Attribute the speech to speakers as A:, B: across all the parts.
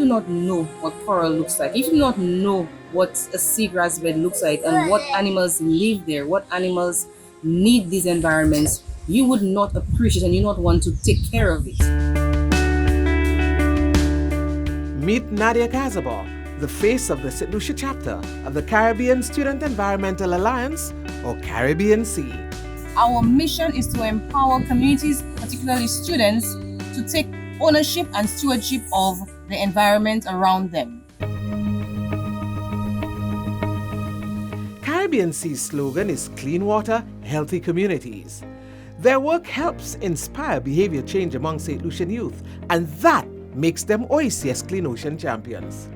A: not know what coral looks like, if you do not know what a seagrass bed looks like and what animals live there, what animals need these environments, you would not appreciate and you not want to take care of it.
B: Meet Nadia Cazabon, the face of the St. Lucia chapter of the Caribbean Student Environmental Alliance, or Caribbean Sea.
A: Our mission is to empower communities, particularly students, to take ownership and stewardship of the environment around them.
B: Caribbean Sea's slogan is clean water, healthy communities. Their work helps inspire behavior change among St. Lucian youth, and that makes them OECS Clean Ocean champions.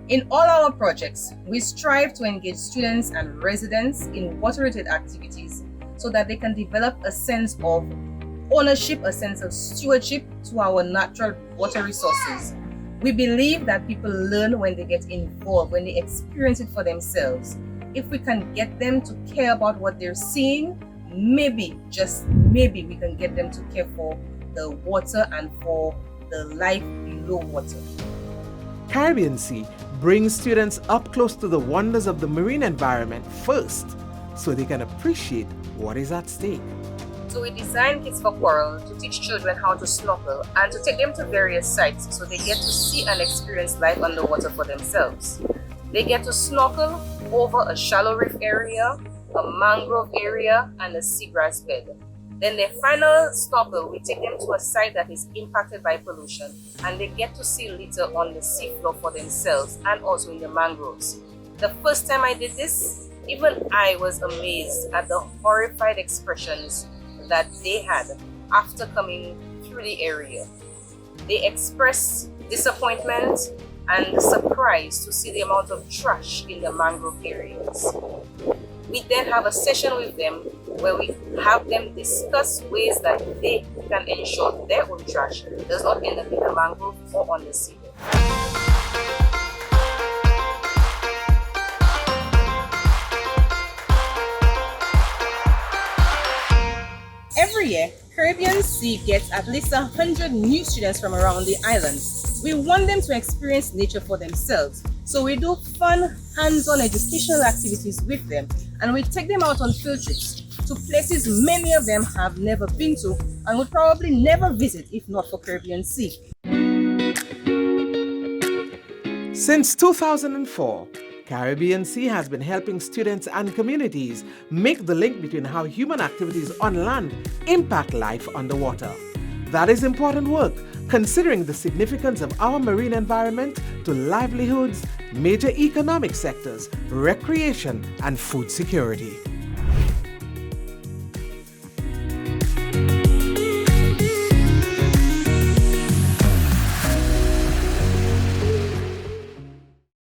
A: In all our projects, we strive to engage students and residents in water-related activities so that they can develop a sense of ownership, a sense of stewardship to our natural water resources. We believe that people learn when they get involved, when they experience it for themselves. If we can get them to care about what they're seeing, maybe, just maybe, we can get them to care for the water and for the life below water.
B: Caribbean Sea brings students up close to the wonders of the marine environment first, so they can appreciate what is at stake.
A: So we designed Kids for Coral to teach children how to snorkel and to take them to various sites so they get to see and experience life underwater for themselves. They get to snorkel over a shallow reef area, a mangrove area, and a seagrass bed. Then their final snorkel, we take them to a site that is impacted by pollution, and they get to see litter on the seafloor for themselves and also in the mangroves. The first time I did this, even I was amazed at the horrified expressions that they had after coming through the area. They expressed disappointment and surprise to see the amount of trash in the mangrove areas. We then have a session with them where we have them discuss ways that they can ensure their own trash does not end up in the mangrove or on the seabed. Every year, Caribbean Sea gets at least 100 new students from around the island. We want them to experience nature for themselves, so we do fun, hands-on educational activities with them, and we take them out on field trips to places many of them have never been to and would probably never visit if not for Caribbean Sea.
B: Since 2004, Caribbean Sea has been helping students and communities make the link between how human activities on land impact life underwater. That is important work, considering the significance of our marine environment to livelihoods, major economic sectors, recreation, and food security.